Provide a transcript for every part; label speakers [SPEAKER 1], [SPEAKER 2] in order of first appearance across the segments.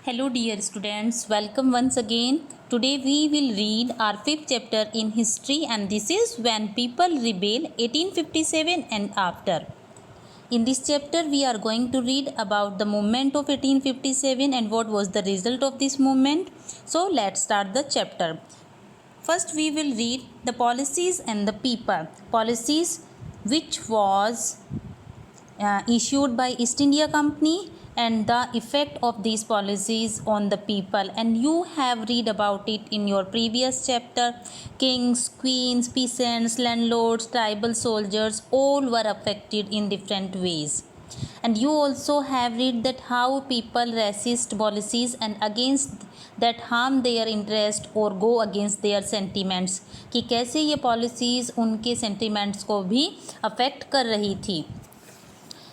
[SPEAKER 1] Hello dear students, welcome once again. Today we will read our fifth chapter in history and this is When People Rebel 1857 and After. In this chapter we are going to read about the movement of 1857 and what was the result of this movement. So let's start the chapter. First we will read the policies and the people. Policies which was issued by East India Company and the effect of these policies on the people, and you have read about it in your previous chapter. Kings, queens, peasants, landlords, tribal soldiers, all were affected in different ways. And you also have read that how people resist policies and against that harm their interest or go against their sentiments, कि कैसे ये policies उनके sentiments को भी affect कर रही थी.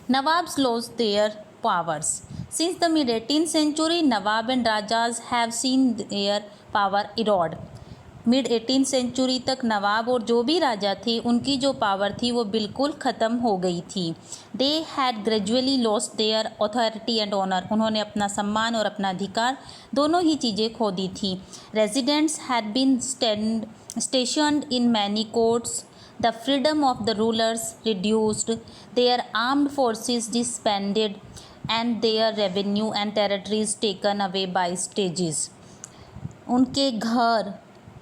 [SPEAKER 1] Nawabs lost their powers. Since the mid-18th century, Nawab and Rajas have seen their power erode. Mid 18th century तक नवाब और जो भी राजा थे उनकी जो पावर थी वो बिल्कुल ख़त्म हो गई थी. They had gradually lost their authority and honour. उन्होंने अपना सम्मान और अपना अधिकार दोनों ही चीज़ें खो दी थी. Residents had been stationed in many courts. The freedom of the rulers reduced, their armed forces disbanded, and their revenue and territories taken away by stages. उनके घर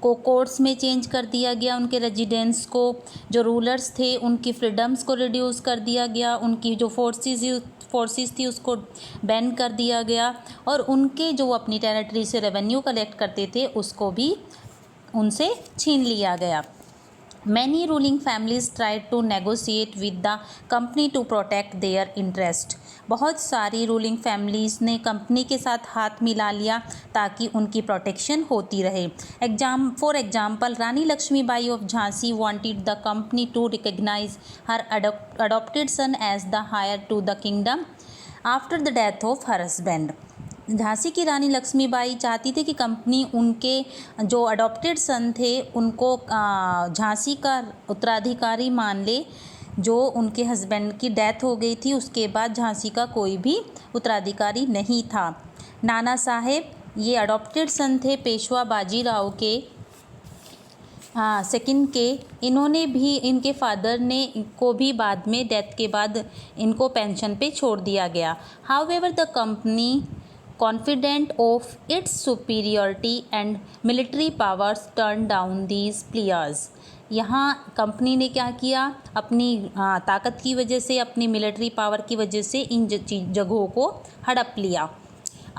[SPEAKER 1] को कोर्ट्स में चेंज कर दिया गया, उनके रेजिडेंट्स को, जो रूलर्स थे उनकी फ्रीडम्स को रिड्यूस कर दिया गया, उनकी जो फोर्सेस थी उसको बैन कर दिया गया, और उनके जो अपनी टेरिटरी से रेवेन्यू कलेक्ट करते थे उसको भी उनसे छीन लिया गया. Many ruling families tried to negotiate with the company to protect their interest. बहुत सारी रूलिंग फैमिलीज़ ने कंपनी के साथ हाथ मिला लिया ताकि उनकी प्रोटेक्शन होती रहे. For example, Rani Lakshmibai of Jhansi wanted the company to recognize her adopted son as the heir to the kingdom after the death of her husband. Jhansi की रानी लक्ष्मीबाई चाहती थी कि कंपनी उनके जो अडॉप्टेड सन थे उनको झांसी का उत्तराधिकारी मान ले. जो उनके हस्बैंड की डेथ हो गई थी उसके बाद झांसी का कोई भी उत्तराधिकारी नहीं था. नाना साहेब ये अडॉप्टेड सन थे पेशवा बाजीराव के सेकंड के. इन्होंने भी, इनके फादर ने को भी बाद में डेथ के बाद इनको पेंशन पे छोड़ दिया गया. However the company confident of its superiority and military powers turned down these pleas. यहाँ कंपनी ने क्या किया, अपनी ताकत की वजह से, अपनी मिलिट्री पावर की वजह से इन जगहों को हड़प लिया.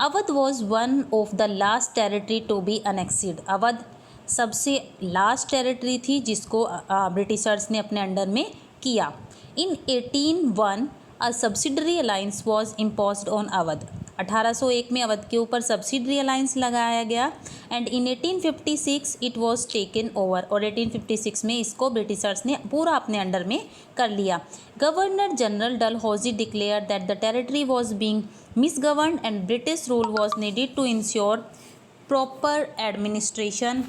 [SPEAKER 1] Awadh was one of the last territory to be annexed. Awadh सबसे लास्ट टेरिटरी थी जिसको ब्रिटिशर्स ने अपने अंडर में किया. इन 1801 a subsidiary alliance was imposed on Awadh. 1801 में अवध के ऊपर सब्सिडरी अलायंस लगाया गया and in 1856 it was taken over. और 1856 में इसको ब्रिटिशर्स ने पूरा अपने अंडर में कर लिया. Governor general Dalhousie declare that the territory was being misgoverned and British rule was needed to ensure proper administration.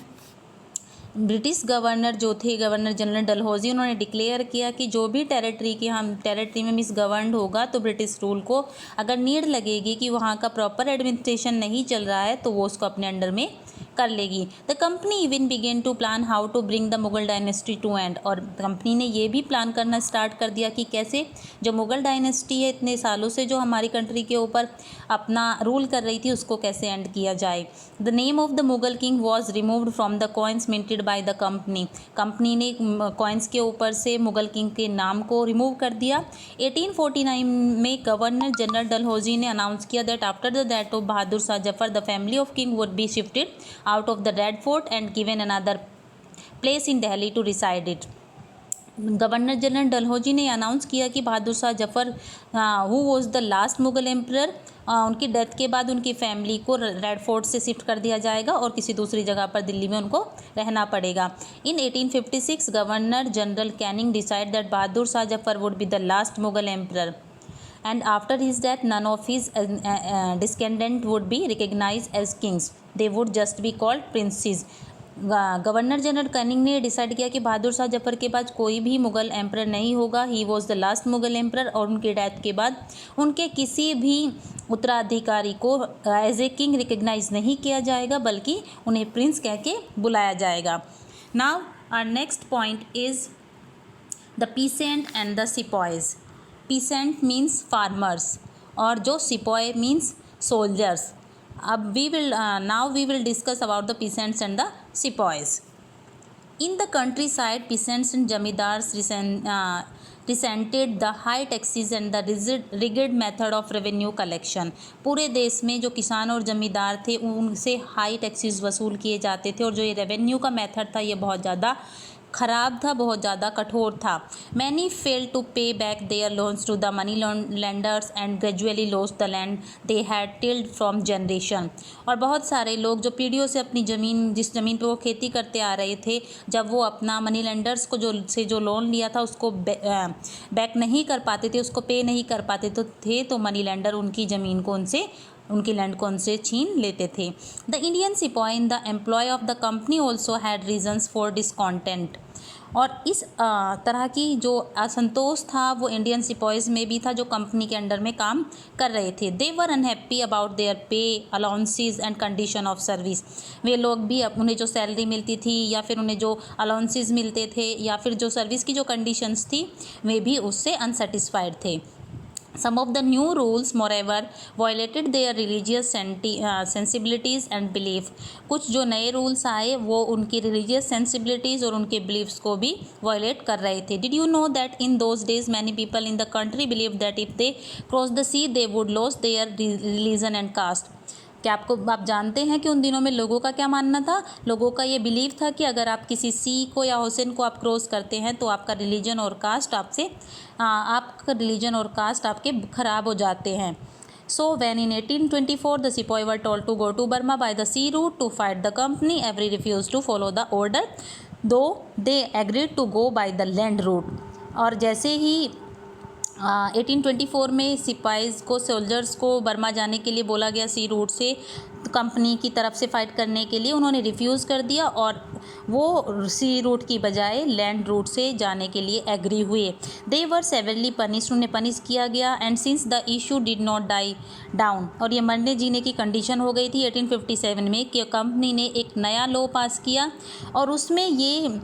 [SPEAKER 1] British governor जो थे, गवर्नर जनरल डलहौजी, उन्होंने डिक्लेयर किया कि जो भी टेरिटरी में मिसगवर्नड होगा तो ब्रिटिश रूल को अगर नीड लगेगी कि वहाँ का प्रॉपर एडमिनिस्ट्रेशन नहीं चल रहा है तो वो उसको अपने अंडर में कर लेगी. The company even began to plan how to bring the Mughal dynasty to end. और कंपनी ने ये भी प्लान करना स्टार्ट कर दिया कि कैसे जो मुगल डायनेस्टी है इतने सालों से जो हमारी कंट्री के ऊपर अपना रूल कर रही थी उसको कैसे एंड किया जाए. The name of the Mughal king was removed from the coins minted by the company. Company ने कॉइन्स के ऊपर से मुगल किंग के नाम को रिमूव कर दिया. 1849 में गवर्नर जनरल डलहौजी ने अनाउंस किया that after the death of Bahadur Shah Zafar the family of king would be shifted out of the Red Fort and given another place in Delhi to reside it. Governor general Dalhousie ने announce किया कि Bahadur Shah Zafar who was the last Mughal emperor, उनकी death के बाद उनकी family को red fort से shift कर दिया जाएगा और किसी दूसरी जगह पर दिल्ली में उनको रहना पड़ेगा. इन 1856 governor general Canning decide that Bahadur Shah Zafar would be the last Mughal emperor and after his death none of his descendants would be recognized as kings. They would just be called princes. Governor general Canning ने decide किया कि बहादुर शाह जफर के बाद कोई भी Mughal emperor नहीं होगा। He was the last Mughal emperor, और उनके डेथ के बाद उनके किसी भी उत्तराधिकारी को एज ए किंग रिकग्नाइज नहीं किया जाएगा, बल्कि उन्हें प्रिंस कह के बुलाया जाएगा। Now our next point is the peasant and the sepoys. Peasant means farmers और जो सिपॉय मीन्स सोल्जर्स। अब now we will discuss about the peasants and the sepoys. In the countryside, peasants and jamidars resented the high taxes and the rigid method of revenue collection. पूरे देश में जो किसान और जमींदार थे उनसे हाई टैक्सेस वसूल किए जाते थे, और जो ये रेवेन्यू का मेथड था ये बहुत ज़्यादा ख़राब था, बहुत ज़्यादा कठोर था। Many fail to pay back their loans to the money lenders and gradually lost the land they had tilled from generation. और बहुत सारे लोग जो पीढ़ियों से अपनी जिस ज़मीन पर वो खेती करते आ रहे थे, जब वो अपना मनी लैंडर्स को जो लोन लिया था उसको बैक नहीं कर पाते थे, उसको पे नहीं कर पाते तो मनी लैंडर उनकी ज़मीन को उनकी लैंड को उनसे छीन लेते थे। The Indian sepoy in the employ of the company also had reasons for discontent. और इस तरह की जो असंतोष था वो इंडियन सिपॉयज़ में भी था जो कंपनी के अंडर में काम कर रहे थे। They were unhappy about their pay, allowances and condition of service. वे लोग भी उन्हें जो सैलरी मिलती थी या फिर उन्हें जो अलाउंसेस मिलते थे या फिर जो सर्विस की जो कंडीशंस थी वे भी उससे अनसेटिस्फाइड थे। Some of the new rules, moreover, violated their religious sensibilities and belief. कुछ जो नए रूल्स आए वो उनकी religious sensibilities और उनके beliefs को भी violate कर रहे थे। Did you know that in those days many people in the country believed that if they crossed the sea they would lose their religion and caste? क्या आप जानते हैं कि उन दिनों में लोगों का क्या मानना था? लोगों का ये बिलीव था कि अगर आप किसी सी को या ओशन को आप क्रॉस करते हैं तो आपका रिलीजन और कास्ट आपके ख़राब हो जाते हैं। So when in 1824 the sepoy were told to go to Burma by the sea route to fight the company, every refused to follow the order, though they agreed to go by the land route. और जैसे ही 1824 में सिपाहीज़ को, soldiers को Burma जाने के लिए बोला गया सी रूट से कंपनी की तरफ से फ़ाइट करने के लिए, उन्होंने रिफ्यूज़ कर दिया और वो सी रूट की बजाय लैंड रूट से जाने के लिए एग्री हुए। दे वर सेवरली पनिश्ड, उन्हें पनिश किया गया। And since the issue did not die down, और ये मरने जीने की कंडीशन हो गई थी 1857 में कि कंपनी ने एक नया लॉ पास किया और उसमें ये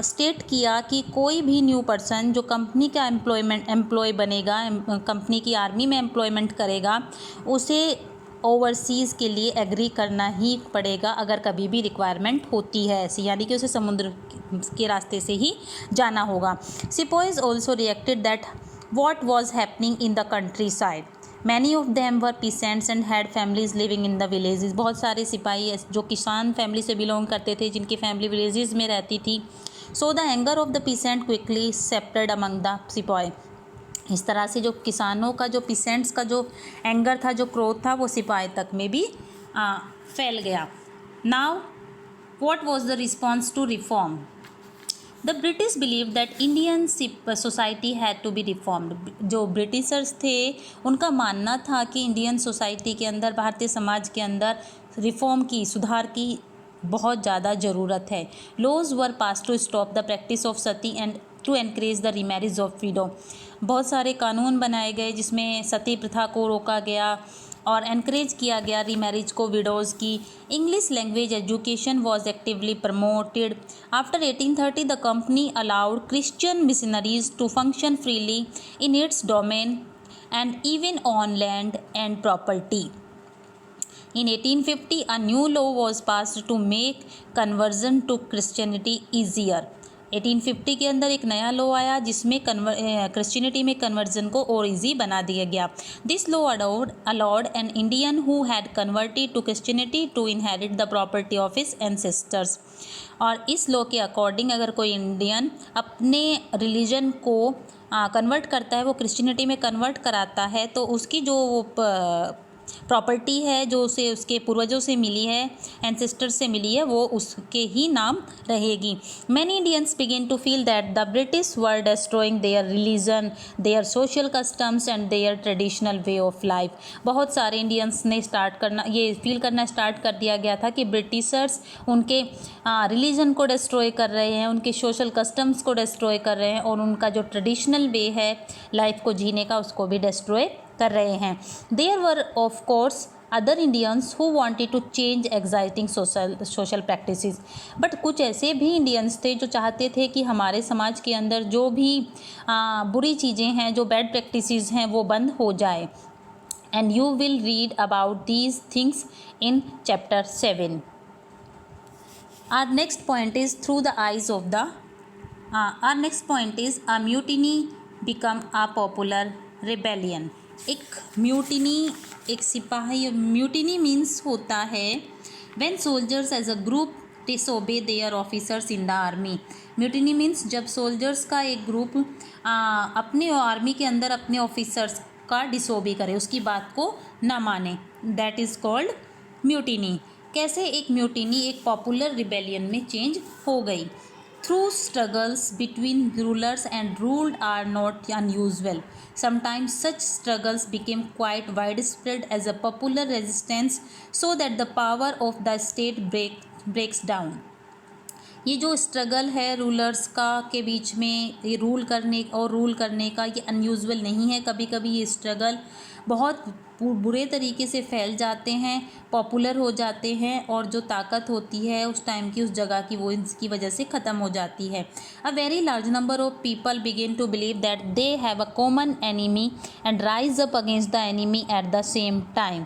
[SPEAKER 1] स्टेट किया कि कोई भी न्यू पर्सन जो कंपनी का एम्प्लॉय बनेगा, कंपनी की आर्मी में एम्प्लॉयमेंट करेगा, उसे ओवरसीज़ के लिए एग्री करना ही पड़ेगा अगर कभी भी रिक्वायरमेंट होती है ऐसी, यानी कि उसे समुद्र के रास्ते से ही जाना होगा। Sepoys also reacted that what was happening in the countryside. Many of them were peasants and had families living in the villages. बहुत सारे सिपाही जो किसान फैमिली से बिलोंग करते थे, जिनकी फैमिली विलेजेस में रहती थी। So the anger of the pheasant quickly septate among the sepoy. इस तरह से जो किसानों का, जो पीसेंट्स का जो एंगर था, जो क्रोध था, वो सिपाही तक में भी फैल गया। Now what was the response to reform? The British believe that Indian society had to be reformed. जो ब्रिटिशर्स थे उनका मानना था कि इंडियन सोसाइटी के अंदर, भारतीय समाज के अंदर रिफॉर्म की, सुधार की बहुत ज़्यादा ज़रूरत है। Laws were passed to stop the practice of sati and to encourage the remarriage of widow. बहुत सारे कानून बनाए गए जिसमें सती प्रथा को रोका गया और एनकरेज किया गया रीमैरिज को, विडोज़ की। English language education was actively promoted. After 1830 the company allowed Christian missionaries to function freely in its domain and even on land and property. In 1850, a new law was passed to make conversion to Christianity easier. 1850 के अंदर एक नया law आया जिसमें Christianity में conversion को और easy बना दिया गया। This law allowed an Indian who had converted to Christianity to inherit the property of his ancestors. और इस लॉ के अकॉर्डिंग अगर कोई इंडियन अपने रिलीजन को कन्वर्ट करता है, वो क्रिश्चियनिटी में कन्वर्ट कराता है, तो उसकी जो प्रॉपर्टी है जो उसे उसके पूर्वजों से मिली है, एंसेस्टर से मिली है, वो उसके ही नाम रहेगी। Many Indians begin to feel that the British were destroying their religion, their social customs and their traditional way of life. बहुत सारे इंडियंस ने ये फील करना स्टार्ट कर दिया गया था कि ब्रिटिशर्स उनके रिलीजन को डिस्ट्रॉय कर रहे हैं, उनके सोशल कस्टम्स को डिस्ट्रॉय कर रहे हैं, और उनका जो ट्रेडिशनल वे है लाइफ को जीने का उसको भी डिस्ट्रॉय कर रहे हैं। There were of course other Indians who wanted to change exciting social practices, but कुछ ऐसे भी इंडियंस थे जो चाहते थे कि हमारे समाज के अंदर जो भी बुरी चीज़ें हैं, जो बैड प्रैक्टिसेस हैं, वो बंद हो जाए। And you will read about these things in chapter 7. Our next point is through the eyes of the our next point is a mutiny become a popular rebellion. एक म्यूटिनी, एक सिपाही, mutiny means होता है when soldiers as a group disobey their officers in the army. Mutiny means जब soldiers का एक group अपने army के अंदर अपने ऑफिसर्स का डिसोबे करे, उसकी बात को ना माने, दैट इज़ कॉल्ड म्यूटिनी। कैसे एक म्यूटिनी एक पॉपुलर रिबेलियन में चेंज हो गई? Through struggles between rulers and ruled are not unusual. Sometimes such struggles became quite widespread as a popular resistance so that the power of the state breaks down. ये जो struggle है rulers का के बीच में, ये rule करने का ये अनयूजुअल नहीं है। कभी कभी ये स्ट्रगल बहुत बुरे तरीके से फैल जाते हैं, पॉपुलर हो जाते हैं, और जो ताकत होती है उस टाइम की, उस जगह की, वो इसकी वजह से ख़त्म हो जाती है। A very large number of people begin to believe that they have a common enemy and rise up against the enemy at the same time.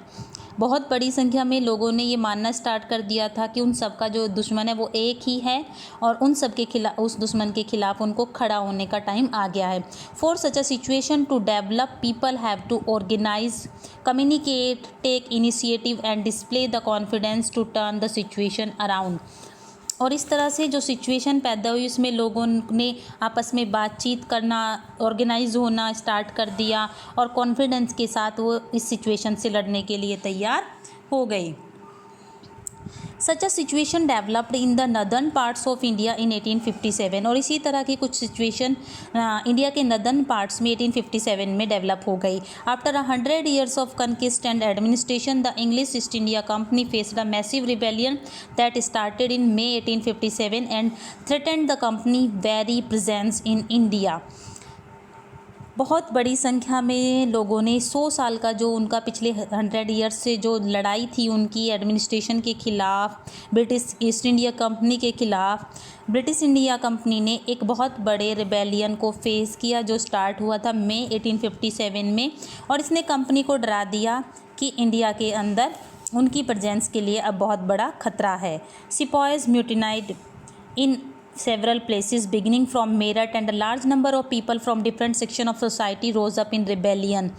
[SPEAKER 1] बहुत बड़ी संख्या में लोगों ने ये मानना स्टार्ट कर दिया था कि उन सब का जो दुश्मन है वो एक ही है, और उन सब के खिलाफ, उस दुश्मन के खिलाफ उनको खड़ा होने का टाइम आ गया है। For such a situation to develop people have to organise, communicate, take initiative and display the confidence to turn the situation around. और इस तरह से जो सिचुएशन पैदा हुई उसमें लोगों ने आपस में बातचीत करना, ऑर्गेनाइज होना स्टार्ट कर दिया, और कॉन्फिडेंस के साथ वो इस सिचुएशन से लड़ने के लिए तैयार हो गई। Such a situation developed in the northern parts of India in 1857, और इसी तरह की कुछ सिचुएशन इंडिया के नदर्न पार्ट्स में 1857 में डेवलप हो गई। After 100 years of conquest and administration, the English East India Company faced a massive rebellion that started in May 1857 and threatened the company very presence in India. बहुत बड़ी संख्या में लोगों ने 100 साल का जो उनका पिछले 100 ईयर्स से जो लड़ाई थी उनकी एडमिनिस्ट्रेशन के ख़िलाफ़, ब्रिटिश ईस्ट इंडिया कंपनी के ख़िलाफ़, ब्रिटिश इंडिया कंपनी ने एक बहुत बड़े रिबेलियन को फेस किया जो स्टार्ट हुआ था मई 1857 में, और इसने कंपनी को डरा दिया कि इंडिया के अंदर उनकी प्रेजेंस के लिए अब बहुत बड़ा खतरा है। Sepoys mutinied in several places beginning from Meerut, and a large number of people from different section of society rose up in rebellion.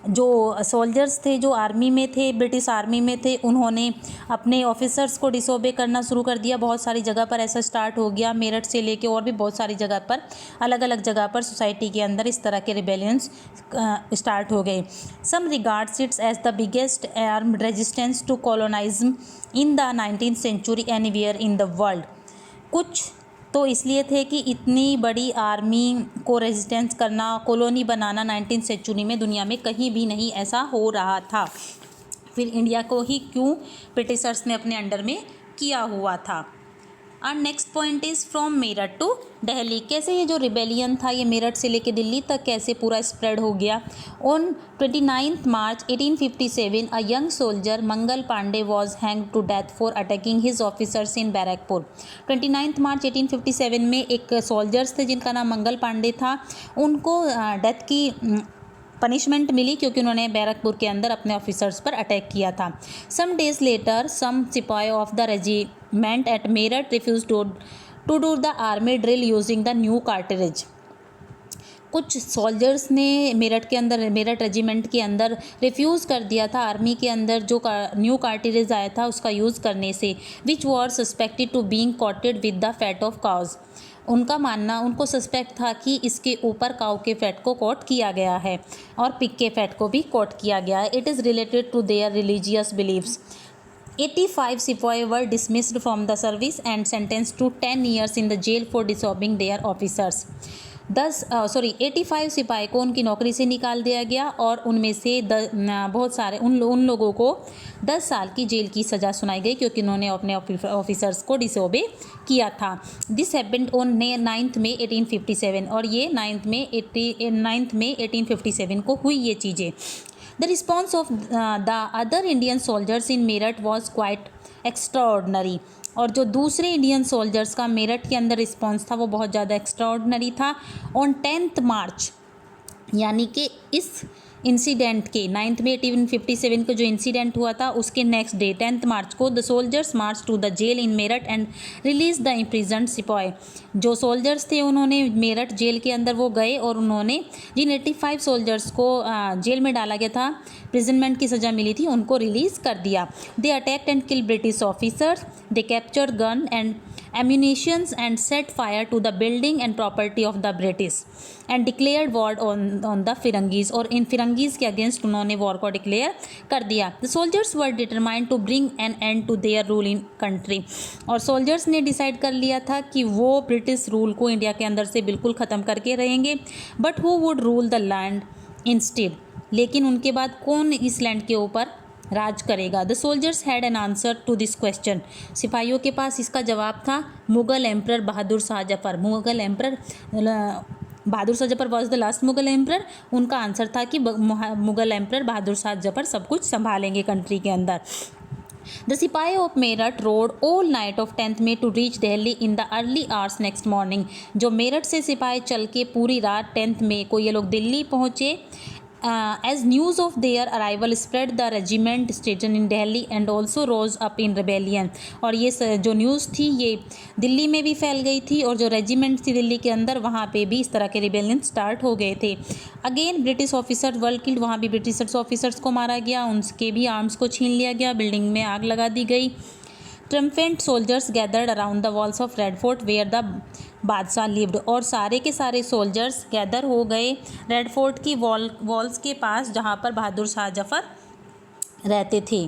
[SPEAKER 1] जो सोल्जर्स थे, जो आर्मी में थे, ब्रिटिश आर्मी में थे, उन्होंने अपने ऑफिसर्स को डिसोबे करना शुरू कर दिया। बहुत सारी जगह पर ऐसा स्टार्ट हो गया, मेरठ से लेके और भी बहुत सारी जगह पर, अलग अलग जगह पर सोसाइटी के अंदर इस तरह के रिबेलियंस स्टार्ट हो गए। Some regards its as the biggest armed resistance to colonialism in the 19th century anywhere in the world. कुछ तो इसलिए थे कि इतनी बड़ी आर्मी को रेजिस्टेंस करना, कॉलोनी बनाना 19th सेंचुरी में दुनिया में कहीं भी नहीं ऐसा हो रहा था। फिर इंडिया को ही क्यों ब्रिटिशर्स ने अपने अंडर में किया हुआ था। और next point is from Meerut to Delhi. कैसे ये जो रिबेलियन था ये मेरठ से लेके दिल्ली तक कैसे पूरा स्प्रेड हो गया। On 29 March 1857 a young soldier Mangal Pandey was hang to death for attacking his officers in Barrackpore. 29 March 1857 में एक सोल्जर्स थे जिनका नाम मंगल पांडे था, उनको डेथ की पनिशमेंट मिली क्योंकि उन्होंने बैरकपुर के अंदर अपने ऑफिसर्स पर अटैक किया था। Some days later some sipahi of the regiment at Meerut refuse to do the army drill using the new cartilage. कुछ सोल्जर्स ने मेरठ के अंदर, मेरठ रेजिमेंट के अंदर रिफ्यूज़ कर दिया था आर्मी के अंदर जो न्यू कार्टिलेज आया था उसका यूज़ करने से, which were suspected to being coated with the fat of cows. उनका मानना, उनको सस्पेक्ट था कि इसके ऊपर काऊ के फैट को कोट किया गया है और पिग के फैट को भी कोट किया गया है. It is related to their religious beliefs. 85 सिपाही were dismissed from the service and sentenced to 10 years in the jail for disobeying their officers. 85 सिपाही को उनकी नौकरी से निकाल दिया गया और उनमें से बहुत सारे उन लोगों को 10 साल की जेल की सज़ा सुनाई गई क्योंकि उन्होंने अपने ऑफिसर्स को डिसओबे किया था. दिस हैपेंड ऑन 9 मई 1857 और ये 9 मई 1857 को हुई ये चीज़ें. The response of the other Indian soldiers in Meerut was quite extraordinary. और जो दूसरे इंडियन सोल्जर्स का मेरठ के अंदर रिस्पॉन्स था वो बहुत ज़्यादा एक्स्ट्राऑर्डिनरी था. ऑन 10 मार्च यानी कि इस इंसिडेंट के 9 मई 1857 को जो इंसिडेंट हुआ था उसके नेक्स्ट डे 10 मार्च को the soldiers march to the jail in Meerut and release the imprisoned sipahi. जो सोल्जर्स थे उन्होंने मेरठ जेल के अंदर वो गए और उन्होंने जिन 85 सोल्जर्स को जेल में डाला गया था, प्रिजनमेंट की सज़ा मिली थी, उनको रिलीज़ कर दिया. They attacked and kill British officers. They captured gun and ammunitions and set fire to the building and property of the British and declared war on the Firangis. और इन फिरंगीज़ के अगेंस्ट उन्होंने वॉर को declare कर दिया. The soldiers were determined to bring an end to their rule in country. और soldiers ने decide कर लिया था कि वो ब्रिटिश रूल को इंडिया के अंदर से बिल्कुल ख़त्म करके रहेंगे. But who would rule the land instead. लेकिन उनके बाद कौन इस लैंड के ऊपर राज करेगा. The soldiers had an answer to this question. सिपाहियों के पास इसका जवाब था Mughal emperor Bahadur Shah Zafar. Mughal emperor Bahadur Shah Zafar was the last Mughal emperor. उनका आंसर था कि मुग़ल एम्परर बहादुर शाह जफ़र सब कुछ संभालेंगे कंट्री के अंदर. The Sipahi of Meerut rode all night of 10th May to reach Delhi in the early hours next morning. जो मेरठ से सिपाही चल के पूरी रात 10 मई को ये लोग दिल्ली पहुँचे. As news of their arrival spread, the regiment stationed in Delhi and also rose up in rebellion. और ये जो न्यूज़ थी ये दिल्ली में भी फैल गई थी और जो रेजिमेंट थी दिल्ली के अंदर वहाँ पे भी इस तरह के रिबेलियन स्टार्ट हो गए थे. Again British officer were killed. वहाँ भी ब्रिटिश ऑफिसर्स को मारा गया, उनके भी आर्म्स को छीन लिया गया, बिल्डिंग में आग लगा दी गई. Triumphant soldiers gathered around the walls of Red Fort where the Badshah lived. और सारे के सारे सोल्जर्स गैदर हो गए रेड फोर्ट की वॉल्स के पास जहाँ पर बहादुर शाह जफ़र रहते थे.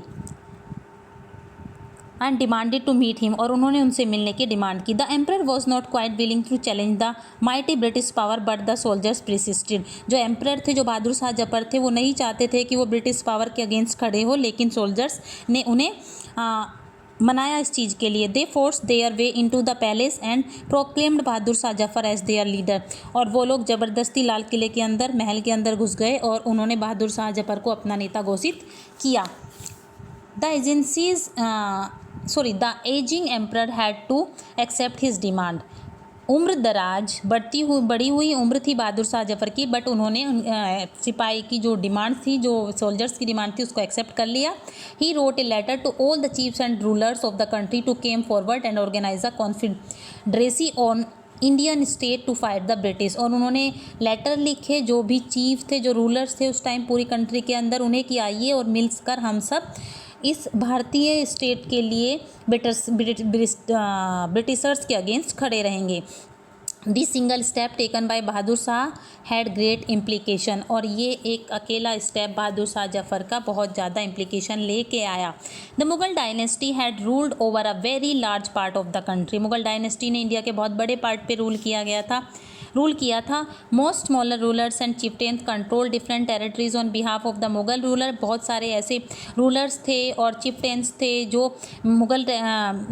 [SPEAKER 1] And demanded to meet him. और उन्होंने उनसे मिलने की डिमांड की. The emperor was not quite willing to challenge the mighty British power but the soldiers persisted. जो एम्परर थे, जो बहादुर शाह जफ़र थे, वो नहीं चाहते थे कि वो ब्रिटिश पावर के अगेंस्ट खड़े हो, लेकिन सोल्जर्स ने उन्हें मनाया इस चीज़ के लिए. They forced their way into the palace and proclaimed Bahadur Shah Zafar as their leader. और वो लोग ज़बरदस्ती लाल किले के अंदर, महल के अंदर घुस गए और उन्होंने बहादुर शाह जफ़र को अपना नेता घोषित किया. The ageing emperor had to accept his demand. उम्र दराज बढ़ी हुई उम्र थी बहादुर शाह जफ़र की, बट उन्होंने सिपाही की जो डिमांड थी, जो सोल्जर्स की डिमांड थी, उसको एक्सेप्ट कर लिया. He wrote a letter to all the chiefs and rulers of the country to came forward and organise a confederacy on Indian state to fight the British. और उन्होंने letter लिखे जो भी चीफ थे, जो रूलर्स थे उस टाइम पूरी कंट्री के अंदर, उन्हें कि आइए और मिलकर हम सब इस भारतीय स्टेट के लिए ब्रिटिशर्स के अगेंस्ट खड़े रहेंगे. This single step taken by Bahadur Shah had great implication. और ये एक अकेला स्टेप बहादुर शाह जफ़र का बहुत ज़्यादा इम्प्लीकेशन लेके आया. The Mughal dynasty had ruled over a very large part of the country. Mughal dynasty ने इंडिया के बहुत बड़े पार्ट पे रूल किया था. Most smaller rulers and chieftains control different territories on behalf of the Mughal ruler. बहुत सारे ऐसे रूलर्स थे और चिफ्टेन्स थे जो मुग़ल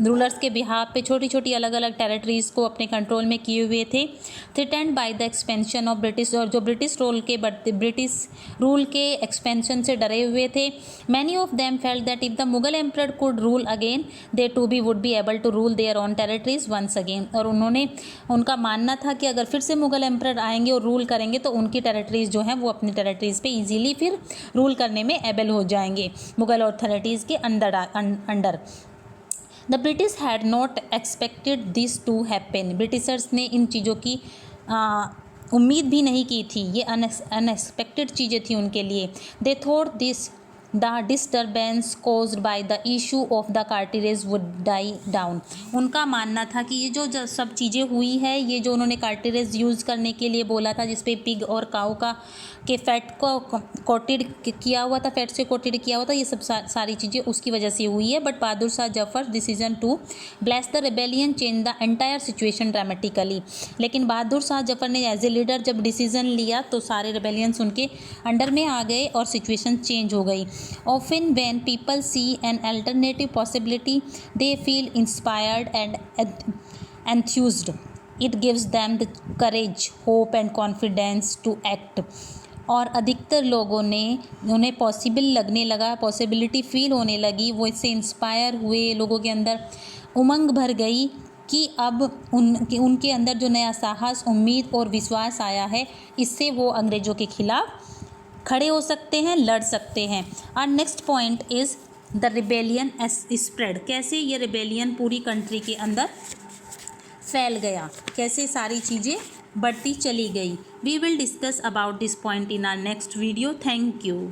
[SPEAKER 1] रूलर्स के बिहाफ पे छोटी छोटी अलग अलग टेरिटरीज़ को अपने कंट्रोल में किए हुए थे. Threatened by the expansion of British. और जो ब्रिटिश रूल के एक्सपेंशन से डरे हुए थे. Many of them felt that if the Mughal emperor could rule again they to be would be able to rule their own territories once again. और उनका मानना था कि अगर फिर से मुग़ल एम्परर आएंगे और रूल करेंगे तो उनकी टेरिटरीज़ जो हैं वो अपनी टेरिटरीज़ पे इजीली फिर रूल करने में एबल हो जाएंगे मुग़ल अथॉरिटीज़ के अंडर. The British had not expected this to happen. Britishers ने इन चीज़ों की उम्मीद भी नहीं की थी. ये अनएक्सपेक्टेड चीज़ें थी उनके लिए. They thought this the disturbance caused by the issue of the cartilage would die down. उनका मानना था कि ये जो सब चीज़ें हुई है, ये जो उन्होंने कार्टिलेज यूज़ करने के लिए बोला था, जिसपे पिग और काऊ का के फैट को कोटेड किया हुआ था, फैट से कोटेड किया हुआ था, ये सब सारी चीज़ें उसकी वजह से हुई है। But Bahadur Shah Zafar decision to bless the rebellion change the entire situation dramatically. लेकिन बहादुर शाह जफर ने एज ए लीडर जब डिसीजन लिया तो सारे रिबेलियंस उनके अंडर में आ गए और सिचुएशन चेंज हो गई। Often when people see an alternative possibility they feel inspired and enthused. It gives them the courage, hope and confidence to act. और अधिकतर लोगों ने उन्हें पॉसिबल लगने लगा, पॉसिबिलिटी फील होने लगी, वो इससे इंस्पायर हुए, लोगों के अंदर उमंग भर गई कि अब उनके अंदर जो नया साहस, उम्मीद और विश्वास आया है, इससे वो अंग्रेज़ों के खिलाफ खड़े हो सकते हैं, लड़ सकते हैं। और next point is the rebellion spread. कैसे ये रिबेलियन पूरी कंट्री के अंदर फैल गया, कैसे सारी चीज़ें बढ़ती चली गई। We will discuss about this point in our next video. Thank you.